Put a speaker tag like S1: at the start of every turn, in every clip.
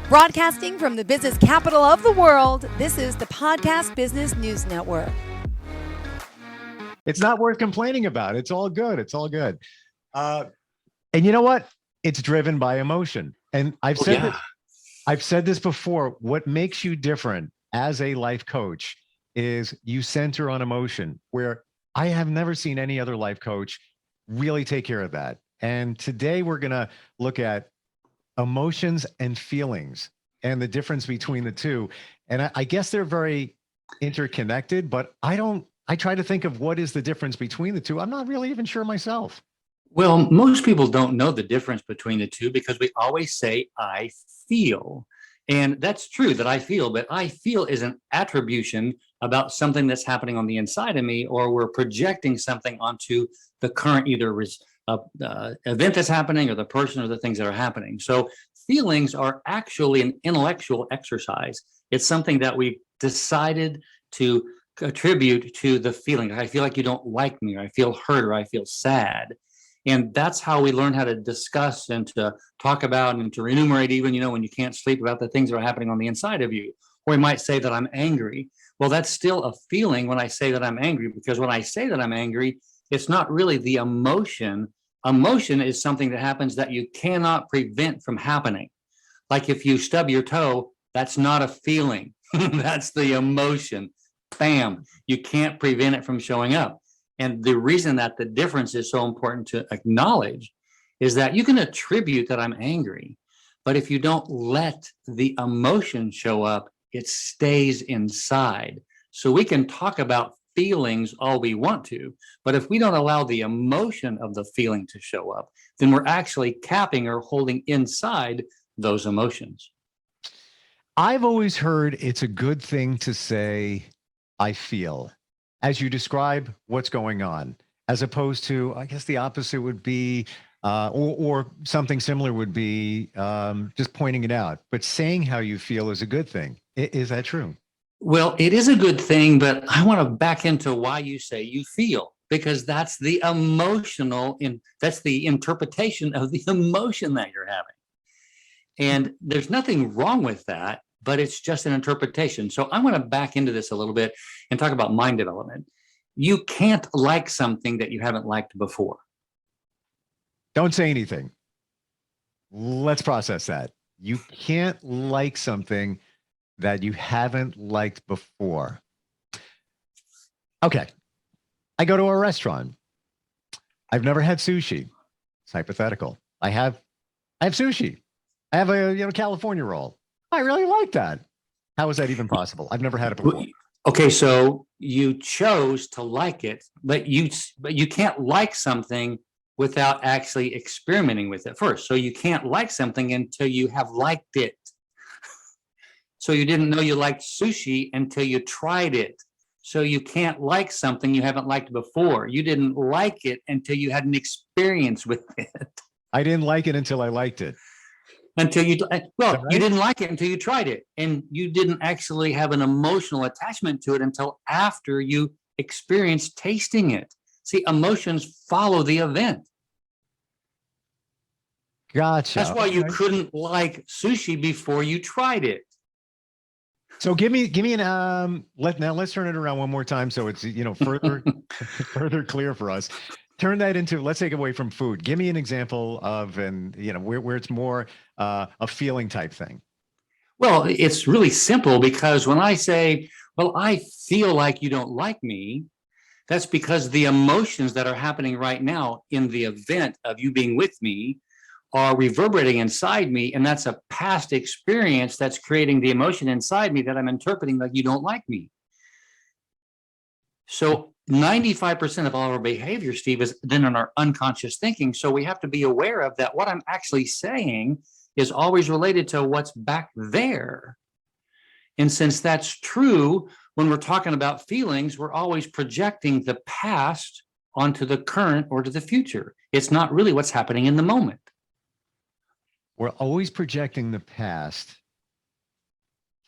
S1: Broadcasting from the business capital of the world, this is the Podcast Business News Network.
S2: It's not worth complaining about. It's all good. It's all good. And you know what? It's driven by emotion. And I've said this before. What makes you different as a life coach is you center on emotion, where I have never seen any other life coach really take care of that. And today we're going to look at emotions and feelings and the difference between the two. And I guess they're very interconnected, but I try to think of what is the difference between the two. I'm not really even sure myself.
S3: Well, most people don't know the difference between the two because we always say, I feel. And that's true that I feel, but I feel is an attribution about something that's happening on the inside of me, or we're projecting something onto the current either event that's happening or the person or the things that are happening. So feelings are actually an intellectual exercise. It's something that we decided to attribute to the feeling. I feel like you don't like me, or I feel hurt, or I feel sad. And that's how we learn how to discuss and to talk about and to enumerate, even, when you can't sleep, about the things that are happening on the inside of you. Or we might say that I'm angry. Well, that's still a feeling when I say that I'm angry, because when I say that I'm angry, it's not really the emotion. Emotion is something that happens that you cannot prevent from happening. Like if you stub your toe, that's not a feeling. That's the emotion. Bam, you can't prevent it from showing up. And the reason that the difference is so important to acknowledge is that you can attribute that I'm angry, but if you don't let the emotion show up, it stays inside. So we can talk about feelings all we want to, but if we don't allow the emotion of the feeling to show up, then we're actually capping or holding inside those emotions.
S2: I've always heard it's a good thing to say, I feel, as you describe what's going on, as opposed to, I guess the opposite would be, or something similar would be just pointing it out. But saying how you feel is a good thing. Is that true?
S3: Well, it is a good thing, but I want to back into why you say you feel, because that's the that's the interpretation of the emotion that you're having. And there's nothing wrong with that, but it's just an interpretation. So I want to back into this a little bit and talk about mind development. You can't like something that you haven't liked before.
S2: Don't say anything. Let's process that. You can't like something that you haven't liked before. Okay. I go to a restaurant. I've never had sushi. It's hypothetical. I have sushi. I have a California roll. I really like that. How is that even possible? I've never had it before.
S3: Okay, so you chose to like it, but you can't like something without actually experimenting with it first. So you can't like something until you have liked it. So you didn't know you liked sushi until you tried it. So you can't like something you haven't liked before. You didn't like it until you had an experience with it.
S2: I didn't like it until I liked it.
S3: Until you, well,
S2: right?
S3: You didn't like it until you tried it. And you didn't actually have an emotional attachment to it until after you experienced tasting it. See, emotions follow the event.
S2: Gotcha.
S3: That's why you couldn't like sushi before you tried it.
S2: So give me an let's turn it around one more time so it's further clear for us. Turn that into, let's take away from food. Give me an example of where it's more a feeling type thing.
S3: Well, it's really simple, because when I say, well, I feel like you don't like me, that's because the emotions that are happening right now in the event of you being with me are reverberating inside me, and that's a past experience that's creating the emotion inside me that I'm interpreting like you don't like me. So 95% of all our behavior, Steve, is then in our unconscious thinking. So we have to be aware of that. What I'm actually saying is always related to what's back there. And since that's true, when we're talking about feelings, we're always projecting the past onto the current or to the future. It's not really what's happening in the moment.
S2: We're always projecting the past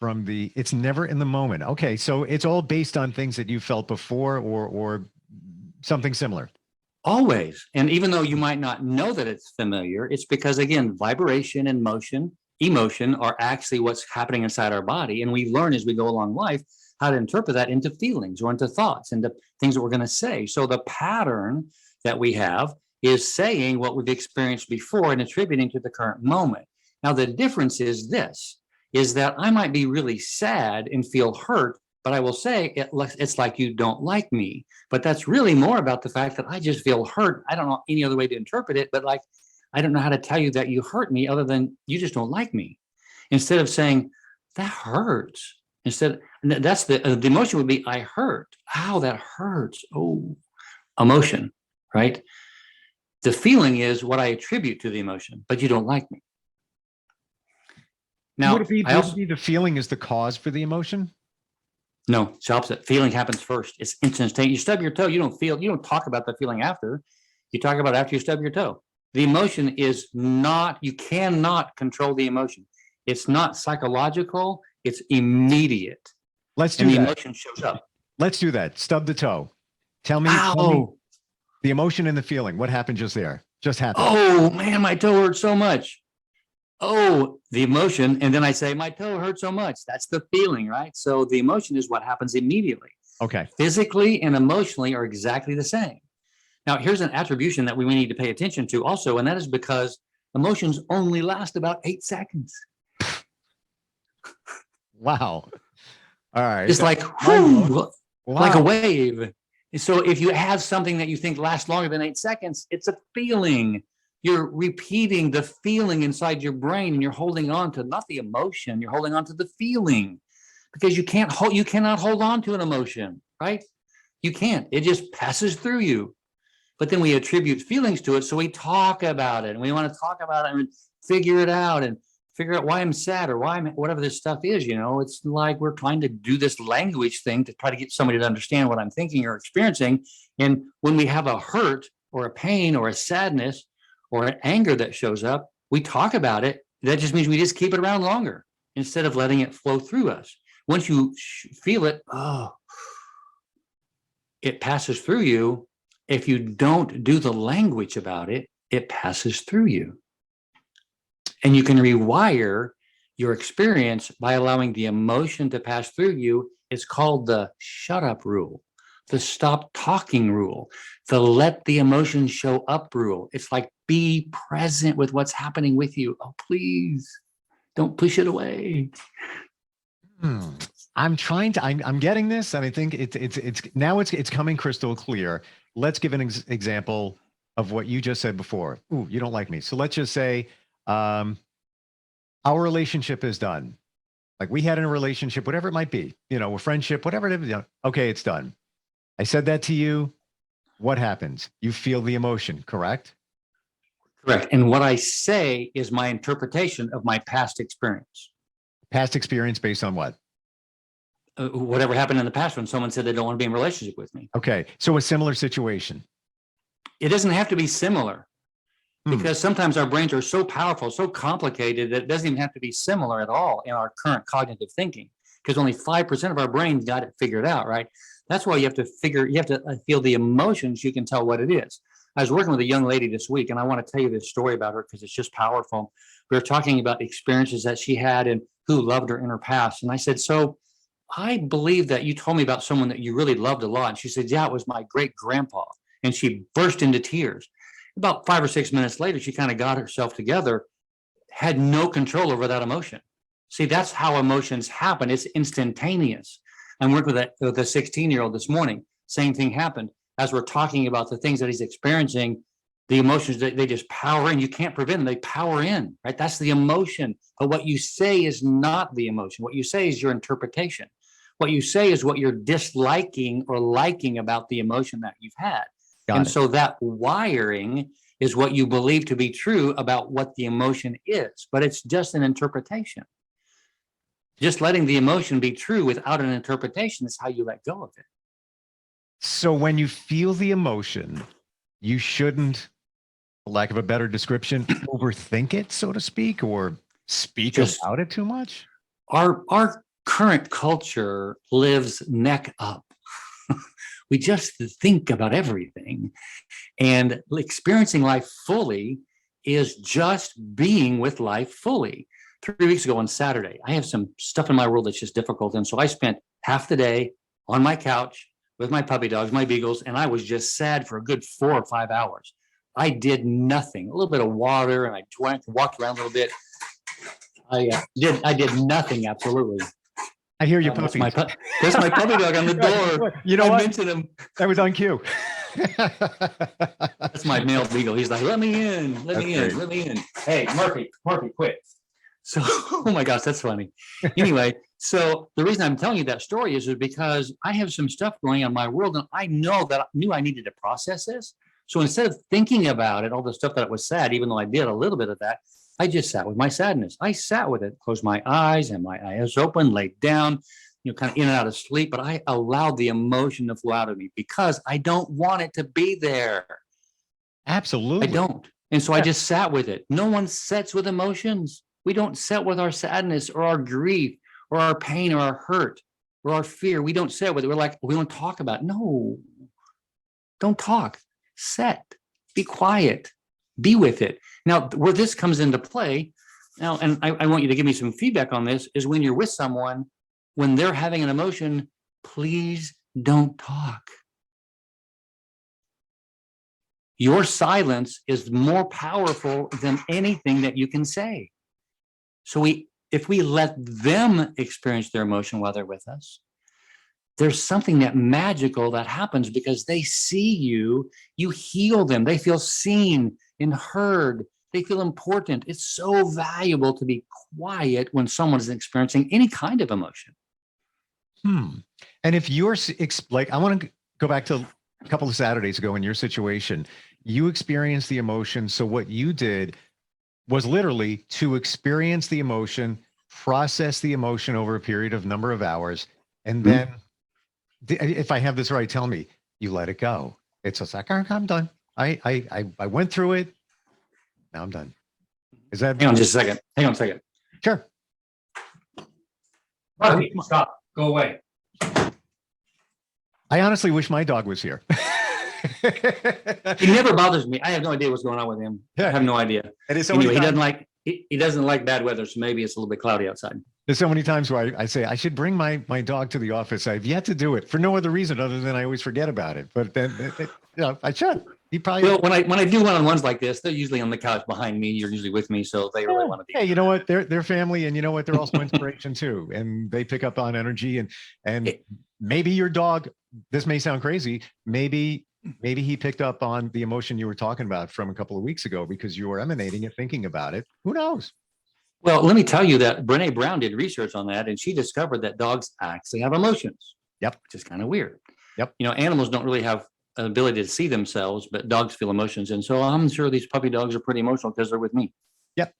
S2: it's never in the moment. Okay, so it's all based on things that you felt before or something similar.
S3: Always. And even though you might not know that it's familiar, it's because, again, vibration and motion emotion are actually what's happening inside our body. And we learn as we go along life how to interpret that into feelings or into thoughts, into things that we're going to say. So the pattern that we have is saying what we've experienced before and attributing to the current moment. Now, the difference is this, is that I might be really sad and feel hurt, but I will say it's like you don't like me. But that's really more about the fact that I just feel hurt. I don't know any other way to interpret it, but like, I don't know how to tell you that you hurt me other than you just don't like me. Instead of saying, that hurts. Instead, that's the emotion would be, I hurt. Ow, that hurts. Oh, emotion, right? The feeling is what I attribute to the emotion, but you don't like me. Now,
S2: would it be the feeling is the cause for the emotion?
S3: No, it's the opposite. Feeling happens first. It's instantaneous. You stub your toe, you don't talk about the feeling after. You talk about it after you stub your toe. The emotion is not, you cannot control the emotion. It's not psychological, it's immediate.
S2: Let's do
S3: and the
S2: that.
S3: emotion shows up.
S2: Let's do that. Stub the toe. Tell me the emotion and the feeling. What happened just there? Just happened.
S3: Oh man, my toe hurts so much. Oh, the emotion. And then I say, my toe hurts so much. That's the feeling, right? So the emotion is what happens immediately.
S2: Okay.
S3: Physically and emotionally are exactly the same. Now, here's an attribution that we need to pay attention to also, and that is because emotions only last about 8 seconds.
S2: Wow. All right.
S3: It's like, whew, like a wave. So if you have something that you think lasts longer than 8 seconds, it's a feeling. You're repeating the feeling inside your brain, and you're holding on to not the emotion, you're holding on to the feeling, because you cannot hold on to an emotion, right? You can't. It just passes through you. But then we attribute feelings to it, so we talk about it, and we want to talk about it and figure it out and figure out why I'm sad or why I'm whatever this stuff is. It's like we're trying to do this language thing to try to get somebody to understand what I'm thinking or experiencing. And when we have a hurt or a pain or a sadness or an anger that shows up, we talk about it. That just means we just keep it around longer instead of letting it flow through us. Once you feel it, it passes through you. If you don't do the language about it, it passes through you. And you can rewire your experience by allowing the emotion to pass through you. It's called the shut up rule, the stop talking rule, the let the emotion show up rule. It's like, be present with what's happening with you. Oh, please don't push it away.
S2: I'm getting this, and I think it's coming crystal clear. Let's give an example of what you just said before. Ooh, you don't like me. So let's just say our relationship is done. Like we had in a relationship, whatever it might be, a friendship, whatever it is. Okay, it's done. I said that to you. What happens? You feel the emotion, correct?
S3: Correct. And what I say is my interpretation of my past experience.
S2: Past experience based on what?
S3: Whatever happened in the past when someone said they don't want to be in a relationship with me.
S2: Okay. So a similar situation.
S3: It doesn't have to be similar, because sometimes our brains are so powerful, so complicated that it doesn't even have to be similar at all in our current cognitive thinking, because only 5% of our brains got it figured out, right? That's why you have to feel the emotions. You can tell what it is. I was working with a young lady this week, and I want to tell you this story about her because it's just powerful. We were talking about experiences that she had and who loved her in her past. And I said, so I believe that you told me about someone that you really loved a lot. And she said, yeah, it was my great grandpa. And she burst into tears. About 5 or 6 minutes later, she kind of got herself together, had no control over that emotion. See, that's how emotions happen. It's instantaneous. I'm working with a 16-year-old this morning. Same thing happened. As we're talking about the things that he's experiencing, the emotions, they just power in. You can't prevent them. They power in, right? That's the emotion. But what you say is not the emotion. What you say is your interpretation. What you say is what you're disliking or liking about the emotion that you've had. So that wiring is what you believe to be true about what the emotion is, but it's just an interpretation. Just letting the emotion be true without an interpretation is how you let go of it.
S2: So when you feel the emotion, you shouldn't, for lack of a better description, overthink it, so to speak, or speak about it too much?
S3: Our current culture lives neck up. We just think about everything. And experiencing life fully is just being with life fully. 3 weeks ago on Saturday, I have some stuff in my world that's just difficult. And so I spent half the day on my couch with my puppy dogs, my beagles, and I was just sad for a good 4 or 5 hours. I did nothing, a little bit of water, and I walked around a little bit. I did nothing, absolutely.
S2: I hear you,
S3: That's
S2: puppy.
S3: there's my puppy dog on the door.
S2: You know
S3: I
S2: what?
S3: mentioned him.
S2: That was on cue.
S3: That's my male beagle. He's like, let me in, let me
S2: That's
S3: in, let me in. Hey, Murphy, quit. So, oh my gosh, that's funny. Anyway, so the reason I'm telling you that story is because I have some stuff going on in my world, and I knew I needed to process this. So instead of thinking about it, all the stuff that was sad, even though I did a little bit of that, I just sat with my sadness. I sat with it, closed my eyes, and my eyes open, laid down, kind of in and out of sleep. But I allowed the emotion to flow out of me because I don't want it to be there.
S2: Absolutely.
S3: I don't. And so I just sat with it. No one sits with emotions. We don't sit with our sadness or our grief or our pain or our hurt or our fear. We don't sit with it. We're like, we don't talk about it. No, don't talk. Sit, be quiet, be with it. Now, where this comes into play now, and I want you to give me some feedback on this, is when you're with someone, when they're having an emotion, please don't talk. Your silence is more powerful than anything that you can say. So if we let them experience their emotion while they're with us, there's something that magical that happens because they see you, you heal them. They feel seen and heard. They feel important. It's so valuable to be quiet when someone is experiencing any kind of emotion.
S2: And if you're like, I want to go back to a couple of Saturdays ago in your situation, you experienced the emotion. So what you did was literally to experience the emotion, process the emotion over a period of number of hours. And then if I have this right, tell me, you let it go. It's just like, I'm done. I went through it. Now I'm done. Is that?
S3: Hang on just a second. Hang on a second.
S2: Sure.
S3: Stop. Go away.
S2: I honestly wish my dog was here.
S3: He never bothers me. I have no idea what's going on with him. I have no idea.
S2: And it's so
S3: Anyway,
S2: many
S3: he
S2: times,
S3: doesn't like bad weather, so maybe it's a little bit cloudy outside.
S2: there's so many times where I say I should bring my dog to the office. I've yet to do it for no other reason other than I always forget about it. But then I should. He probably.
S3: Well, when I do one-on-ones like this, they're usually on the couch behind me. You're usually with me, so they really want to be.
S2: Hey, you know what? They're family, and you know what? They're also inspiration too, and they pick up on energy. And maybe your dog. This may sound crazy. Maybe he picked up on the emotion you were talking about from a couple of weeks ago because you were emanating it, thinking about it. Who knows?
S3: Well, let me tell you that Brene Brown did research on that, and she discovered that dogs actually have emotions.
S2: Yep.
S3: Which is kind of weird.
S2: Yep.
S3: Animals don't really have an ability to see themselves, but dogs feel emotions. And so I'm sure these puppy dogs are pretty emotional because they're with me.
S2: Yep.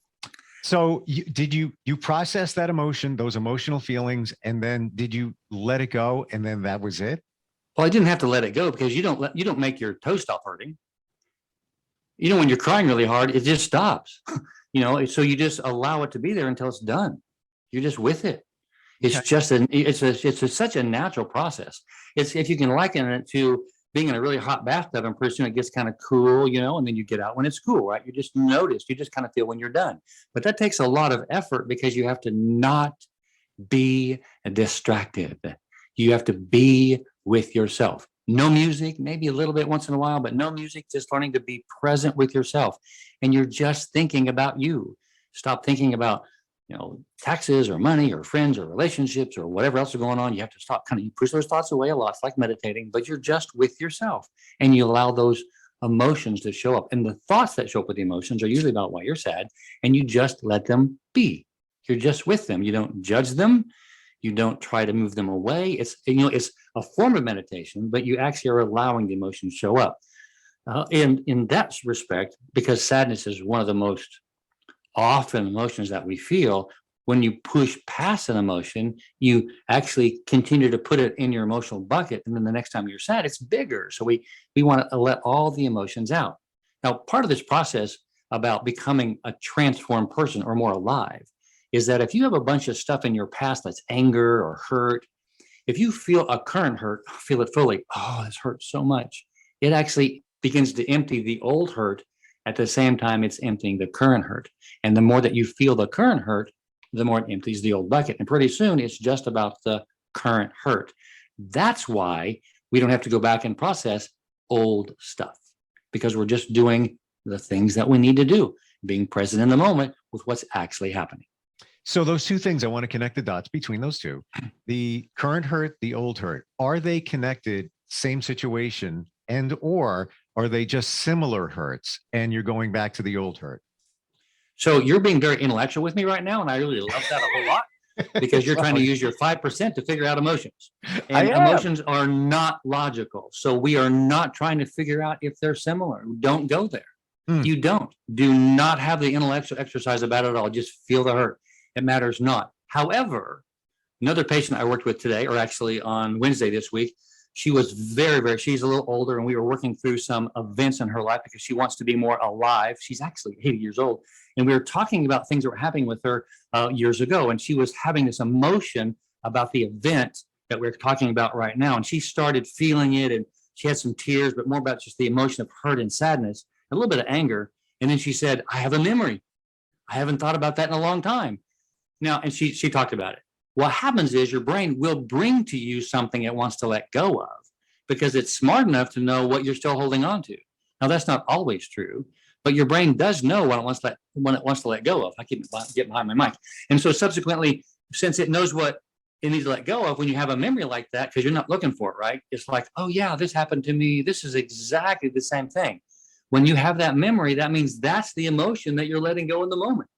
S2: So did you process that emotion, those emotional feelings, and then did you let it go? And then that was it?
S3: Well, I didn't have to let it go because you don't make your toe stop hurting. When you're crying really hard, it just stops. So you just allow it to be there until it's done. You're just with it. It's just such a natural process. It's, if you can liken it to being in a really hot bathtub, and pretty soon it gets kind of cool, and then you get out when it's cool, right? You just notice, you just kind of feel when you're done. But that takes a lot of effort because you have to not be distracted. You have to be with yourself. No music, maybe a little bit once in a while, but no music, just learning to be present with yourself. And you're just thinking about you. Stop thinking about, taxes or money or friends or relationships or whatever else is going on. You have to stop, you push those thoughts away a lot. It's like meditating, but you're just with yourself and you allow those emotions to show up. And the thoughts that show up with the emotions are usually about why you're sad, and you just let them be. You're just with them. You don't judge them. You don't try to move them away. It's a form of meditation, but you actually are allowing the emotions to show up. In that respect, because sadness is one of the most often emotions that we feel, when you push past an emotion, you actually continue to put it in your emotional bucket. And then the next time you're sad, it's bigger. So we want to let all the emotions out. Now, part of this process about becoming a transformed person or more alive is that if you have a bunch of stuff in your past that's anger or hurt, if you feel a current hurt, feel it fully, oh, this hurts so much, it actually begins to empty the old hurt at the same time it's emptying the current hurt. And the more that you feel the current hurt, the more it empties the old bucket. And pretty soon it's just about the current hurt. That's why we don't have to go back and process old stuff, because we're just doing the things that we need to do, being present in the moment with what's actually happening.
S2: So those two things, I want to connect the dots between those two. The current hurt, the old hurt, are they connected, same situation, and or are they just similar hurts and you're going back to the old hurt?
S3: So you're being very intellectual with me right now, and I really love that a whole lot, because you're trying to use your 5% to figure out emotions. And emotions are not logical. So we are not trying to figure out if they're similar. Don't go there. You don't. Do not have the intellectual exercise about it at all. Just feel the hurt. It matters not. However, another patient I worked with today, or actually on Wednesday this week, she was she's a little older, and we were working through some events in her life because she wants to be more alive. She's actually 80 years old. And we were talking about things that were happening with her years ago. And she was having this emotion about the event that we're talking about right now. And she started feeling it, and she had some tears, but more about just the emotion of hurt and sadness, a little bit of anger. And then she said, I have a memory. I haven't thought about that in a long time. Now, and she talked about it. What happens is your brain will bring to you something it wants to let go of, because it's smart enough to know what you're still holding on to. Now, that's not always true, but your brain does know what it wants to let go of. I keep getting behind my mic. And so subsequently, since it knows what it needs to let go of, when you have a memory like that, because you're not looking for it, right? It's like, oh yeah, this happened to me. This is exactly the same thing. When you have that memory, that means that's the emotion that you're letting go in the moment.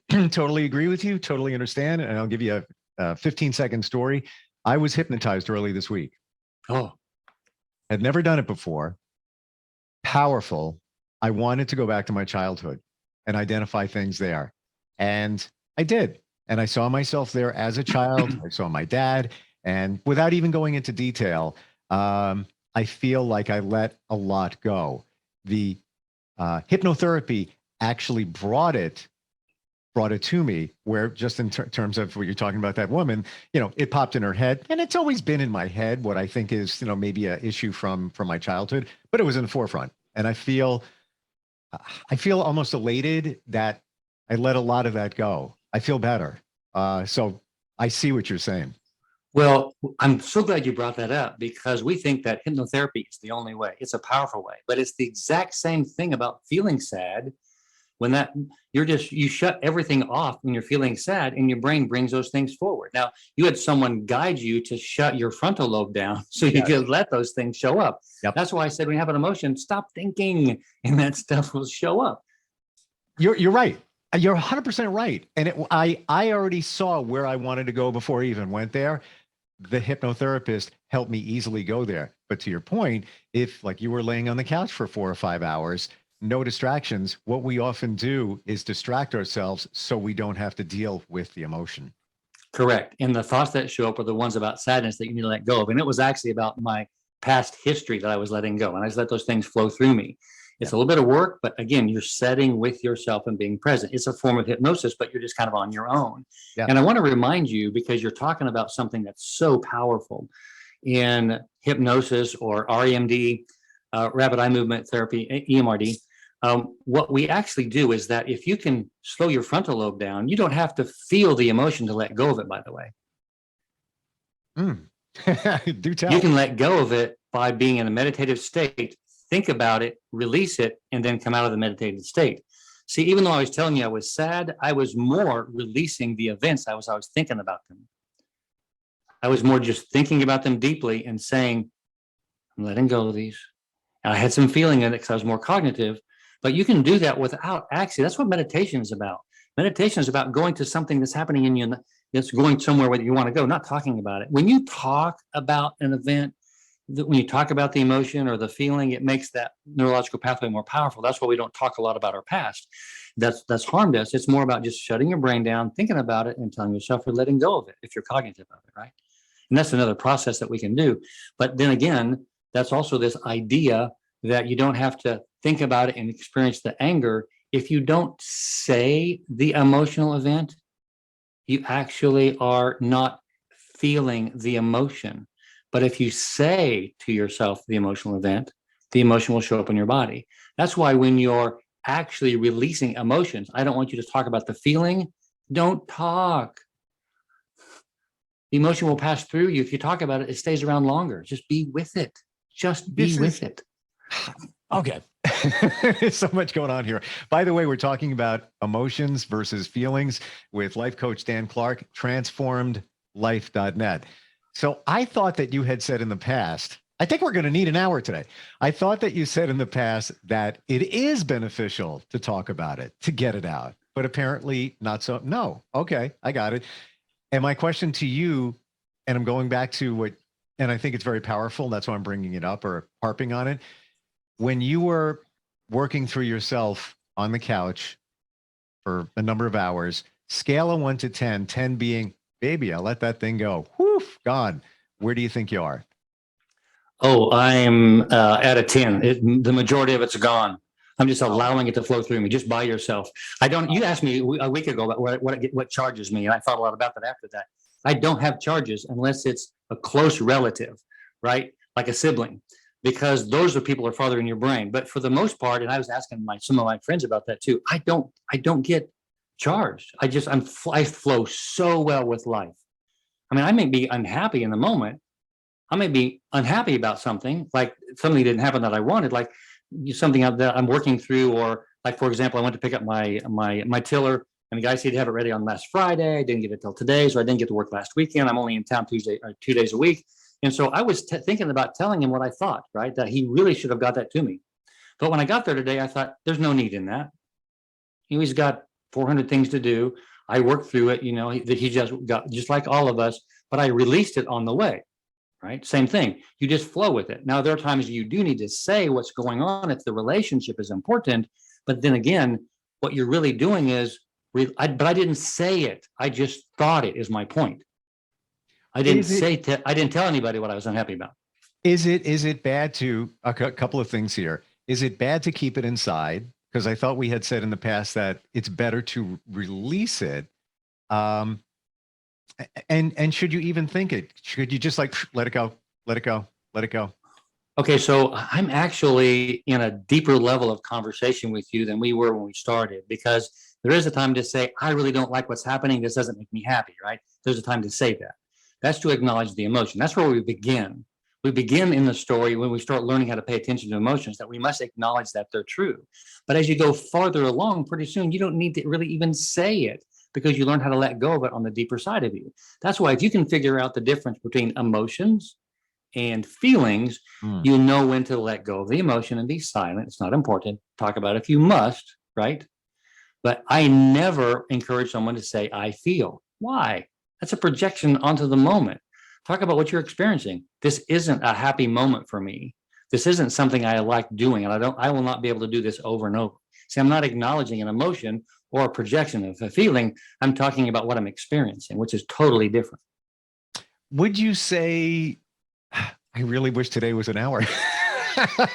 S2: Totally agree with you. Totally understand. And I'll give you a 15-second story. I was hypnotized early this week.
S3: Oh,
S2: Had never done it before. Powerful. I wanted to go back to my childhood and identify things there. And I did. And I saw myself there as a child. I saw my dad. And without even going into detail, I feel like I let a lot go. The hypnotherapy actually brought it to me, where just in terms of what you're talking about, that woman, it popped in her head, and it's always been in my head what I think is, maybe an issue from my childhood, but it was in the forefront. And I feel almost elated that I let a lot of that go. I feel better. So I see what you're saying.
S3: well, I'm so glad you brought that up, because we think that hypnotherapy is the only way. It's a powerful way, but it's the exact same thing about feeling sad. When you shut everything off when you're feeling sad, and your brain brings those things forward. Now, you had someone guide you to shut your frontal lobe down so you could let those things show up.
S2: Yep.
S3: That's why I said when you have an emotion, stop thinking, and that stuff will show up.
S2: You're right. You're 100% right. And I already saw where I wanted to go before I even went there. The hypnotherapist helped me easily go there. But to your point, if like you were laying on the couch for 4 or 5 hours, no distractions, what we often do is distract ourselves so we don't have to deal with the emotion.
S3: Correct. And the thoughts that show up are the ones about sadness that you need to let go of. And it was actually about my past history that I was letting go. And I just let those things flow through me. It's a little bit of work, but again, you're setting with yourself and being present. It's a form of hypnosis, but you're just kind of on your own.
S2: Yeah.
S3: And I want to remind you, because you're talking about something that's so powerful in hypnosis or REMD, rapid eye movement therapy, EMRD. What we actually do is that if you can slow your frontal lobe down, you don't have to feel the emotion to let go of it, by the way.
S2: Do tell.
S3: You can let go of it by being in a meditative state, think about it, release it, and then come out of the meditative state. See, even though I was telling you I was sad, I was more releasing the events. I was thinking about them. I was more just thinking about them deeply and saying, I'm letting go of these. And I had some feeling in it because I was more cognitive. But you can do that without actually. That's what meditation is about. Meditation is about going to something that's happening in you, that's going somewhere where you want to go, not talking about it. When you talk about an event, when you talk about the emotion or the feeling, it makes that neurological pathway more powerful. That's why we don't talk a lot about our past. That's harmed us. It's more about just shutting your brain down, thinking about it, and telling yourself you're letting go of it if you're cognitive of it, right? And that's another process that we can do. But then again, that's also this idea that you don't have to think about it and experience the anger. If you don't say the emotional event, you actually are not feeling the emotion. But if you say to yourself the emotional event, the emotion will show up in your body. That's why when you're actually releasing emotions, I don't want you to talk about the feeling, Don't talk. The emotion will pass through you. If you talk about it, it stays around longer. Just be with it. Just be with it.
S2: Okay. There's so much going on here. By the way, we're talking about emotions versus feelings with life coach Dan Clark, transformedlife.net. So I thought that you had said in the past, I think we're going to need an hour today. I thought that you said in the past that it is beneficial to talk about it, to get it out, but apparently not so. No. Okay. I got it. And my question to you, and I'm going back to what, and I think it's very powerful. That's why I'm bringing it up or harping on it. When you were working through yourself on the couch for a number of hours, scale of 1 to 10, 10 being, baby, I'll let that thing go. Whew, gone. Where do you think you are?
S3: Oh, I'm at a 10. The majority of it's gone. I'm just allowing it to flow through me just by yourself. I don't, you asked me a week ago about what charges me. And I thought a lot about that after that. I don't have charges unless it's a close relative, right? Like a sibling, because those are people who are farther in your brain. But for the most part, and I was asking some of my friends about that too. I don't get charged. I flow so well with life. I mean, I may be unhappy in the moment. I may be unhappy about something, like something didn't happen that I wanted, like something that I'm working through, or like, for example, I went to pick up my tiller, and the guy said he'd have it ready on last Friday. I didn't get it till today, so I didn't get to work last weekend. I'm only in town 2 days a week. And so I was thinking about telling him what I thought, right? That he really should have got that to me. But when I got there today, I thought there's no need in that. He's got 400 things to do. I worked through it, that he just got, just like all of us, but I released it on the way. Right? Same thing. You just flow with it. Now, there are times you do need to say what's going on if the relationship is important. But then again, what you're really doing is, but I didn't say it. I just thought it is my point. I didn't I didn't tell anybody what I was unhappy about.
S2: Is it bad to, a couple of things here. Is it bad to keep it inside? Because I thought we had said in the past that it's better to release it. And should you even think it? Should you just like let it go, let it go, let it go?
S3: Okay, so I'm actually in a deeper level of conversation with you than we were when we started, because there is a time to say, I really don't like what's happening. This doesn't make me happy, right? There's a time to say that. That's to acknowledge the emotion. That's where we begin. We begin in the story when we start learning how to pay attention to emotions, that we must acknowledge that they're true. But as you go farther along, pretty soon, you don't need to really even say it, because you learn how to let go of it on the deeper side of you. That's why if you can figure out the difference between emotions and feelings, you know when to let go of the emotion and be silent. It's not important. Talk about it if you must, right? But I never encourage someone to say, I feel. Why? That's a projection onto the moment. Talk about what you're experiencing. This isn't a happy moment for me. This isn't something I like doing, and I will not be able to do this over and over. See, I'm not acknowledging an emotion or a projection of a feeling. I'm talking about what I'm experiencing, which is totally different.
S2: Would you say, I really wish today was an hour,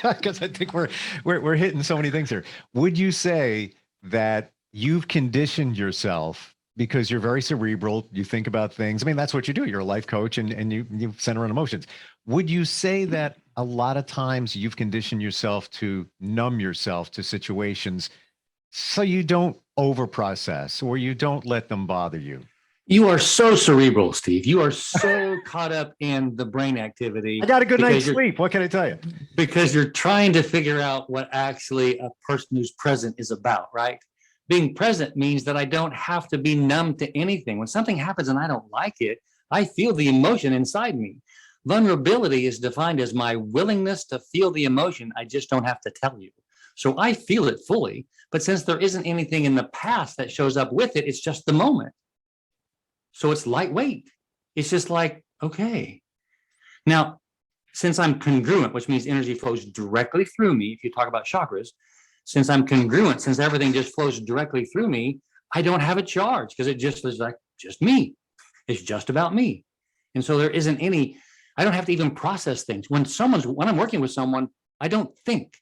S2: because I think we're hitting so many things here. Would you say that you've conditioned yourself, because you're very cerebral, you think about things? I mean, that's what you do. You're a life coach, and you center on emotions. Would you say that a lot of times you've conditioned yourself to numb yourself to situations so you don't overprocess, or you don't let them bother you?
S3: You are so cerebral, Steve. You are so caught up in the brain activity.
S2: I got a good night's sleep. What can I tell you?
S3: Because you're trying to figure out what actually a person who's present is about, right? Being present means that I don't have to be numb to anything. When something happens and I don't like it, I feel the emotion inside me. Vulnerability is defined as my willingness to feel the emotion. I just don't have to tell you. So I feel it fully. But since there isn't anything in the past that shows up with it, it's just the moment. So it's lightweight. It's just like, okay. Now, since I'm congruent, which means energy flows directly through me, if you talk about chakras, since I'm congruent, since everything just flows directly through me, I don't have a charge, because it just is like just me. It's just about me. And so there isn't any, I don't have to even process things. When I'm working with someone, I don't think.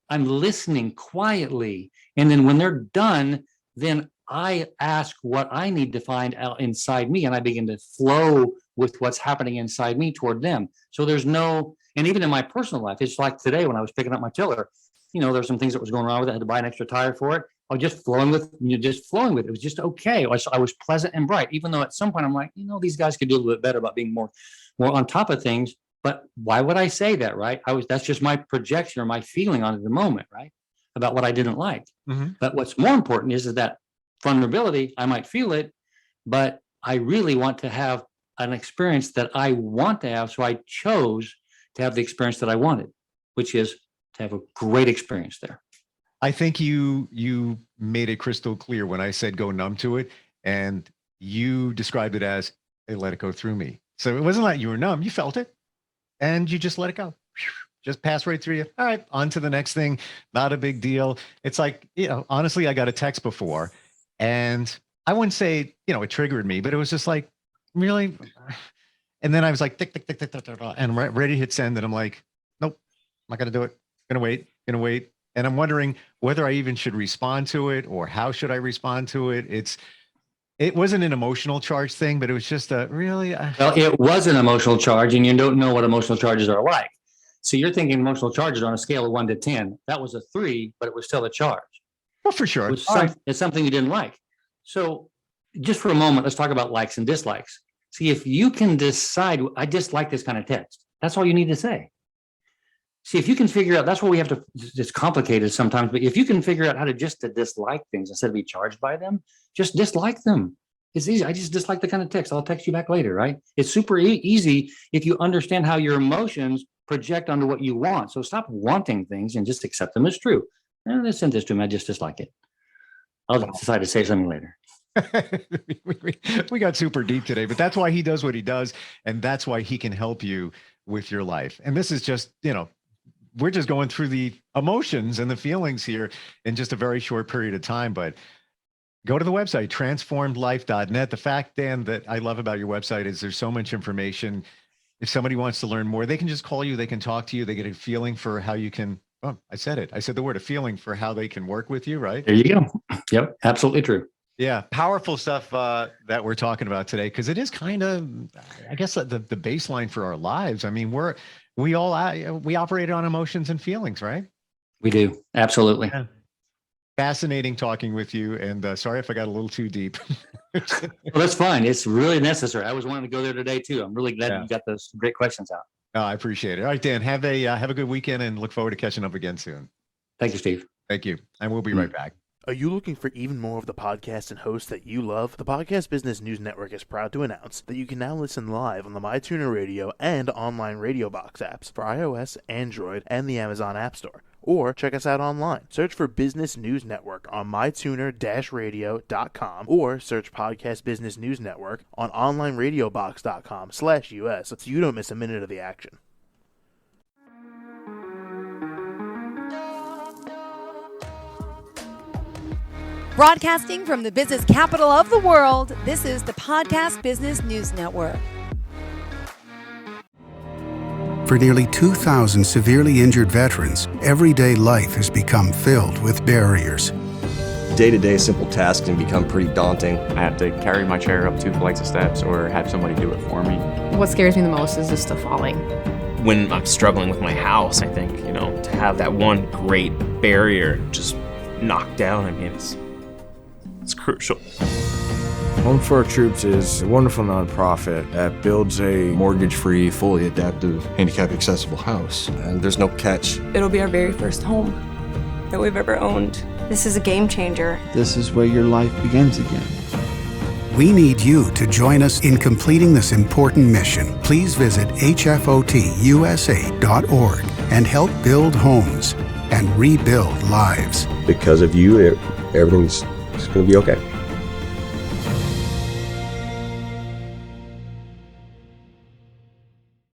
S3: I'm listening quietly. And then when they're done, then I ask what I need to find out inside me, and I begin to flow with what's happening inside me toward them. So there's no, and even in my personal life, it's like today when I was picking up my tiller, there's some things that was going wrong with it. I had to buy an extra tire for it. I was just flowing with it. It was just okay. I was pleasant and bright, even though at some point I'm like, these guys could do a little bit better about being more on top of things. But why would I say that, right? That's just my projection or my feeling on it at the moment, right? About what I didn't like.
S2: Mm-hmm.
S3: But what's more important is that vulnerability, I might feel it, but I really want to have an experience that I want to have. So I chose to have the experience that I wanted, which is to have a great experience there.
S2: I think you made it crystal clear when I said go numb to it, and you described it as they let it go through me. So it wasn't like you were numb, you felt it and you just let it go. Just pass right through you. All right, on to the next thing. Not a big deal. It's like, honestly, I got a text before and I wouldn't say, it triggered me, but it was just like, really? And then I was like, tick, tick, tick, tick, tick, tick, and I'm ready to hit send. And I'm like, nope, I'm not going to do it. Gonna wait. And I'm wondering whether I even should respond to it or how should I respond to it? It wasn't an emotional charge thing, but it was just really.
S3: Well, it was an emotional charge, and you don't know what emotional charges are like. So you're thinking emotional charges on a scale of 1 to 10. That was a 3, but it was still a charge.
S2: Well, for sure.
S3: It's something you didn't like. So just for a moment, let's talk about likes and dislikes. See, if you can decide, I dislike this kind of text, that's all you need to say. See, if you can figure out, that's what we have to, it's complicated sometimes, but if you can figure out how to dislike things instead of be charged by them, just dislike them. It's easy. I just dislike the kind of text. I'll text you back later, right? It's super easy if you understand how your emotions project onto what you want. So stop wanting things and just accept them as true. They sent this to me. I just dislike it. I'll decide to say something later.
S2: We got super deep today, but that's why he does what he does. And that's why he can help you with your life. And this is just, we're just going through the emotions and the feelings here in just a very short period of time, but go to the website, transformedlife.net. The fact, Dan, that I love about your website is there's so much information. If somebody wants to learn more, they can just call you, they can talk to you, they get a feeling for how you can, I said the word, a feeling for how they can work with you, right?
S3: There you go. Yep, absolutely true.
S2: Yeah, powerful stuff that we're talking about today, because it is kind of, I guess, the baseline for our lives. I mean, we operate on emotions and feelings, right?
S3: We do. Absolutely.
S2: Yeah. Fascinating talking with you. And sorry if I got a little too deep.
S3: Well, that's fine. It's really necessary. I was wanting to go there today too. I'm really glad you got those great questions out.
S2: Oh, I appreciate it. All right, Dan, have a good weekend and look forward to catching up again soon.
S3: Thank you, Steve.
S2: Thank you. And we'll be right back.
S4: Are you looking for even more of the podcasts and hosts that you love? The Podcast Business News Network is proud to announce that you can now listen live on the MyTuner Radio and online Radio Box apps for iOS, Android, and the Amazon App Store. Or check us out online. Search for Business News Network on mytuner-radio.com or search Podcast Business News Network on onlineradiobox.com/US so you don't miss a minute of the action.
S1: Broadcasting from the business capital of the world, this is the Podcast Business News Network.
S5: For nearly 2,000 severely injured veterans, everyday life has become filled with barriers.
S6: Day-to-day simple tasks can become pretty daunting.
S7: I have to carry my chair up 2 flights of steps or have somebody do it for me.
S8: What scares me the most is just the falling.
S9: When I'm struggling with my house, I think, to have that one great barrier just knocked down, it's crucial.
S10: Home for Our Troops is a wonderful nonprofit that builds a
S6: mortgage-free, fully adaptive, handicap-accessible house. And there's no catch.
S11: It'll be our very first home that we've ever owned. This is a game changer.
S12: This is where your life begins again.
S5: We need you to join us in completing this important mission. Please visit hfotusa.org and help build homes and rebuild lives.
S6: Because of you, everything's going to be okay.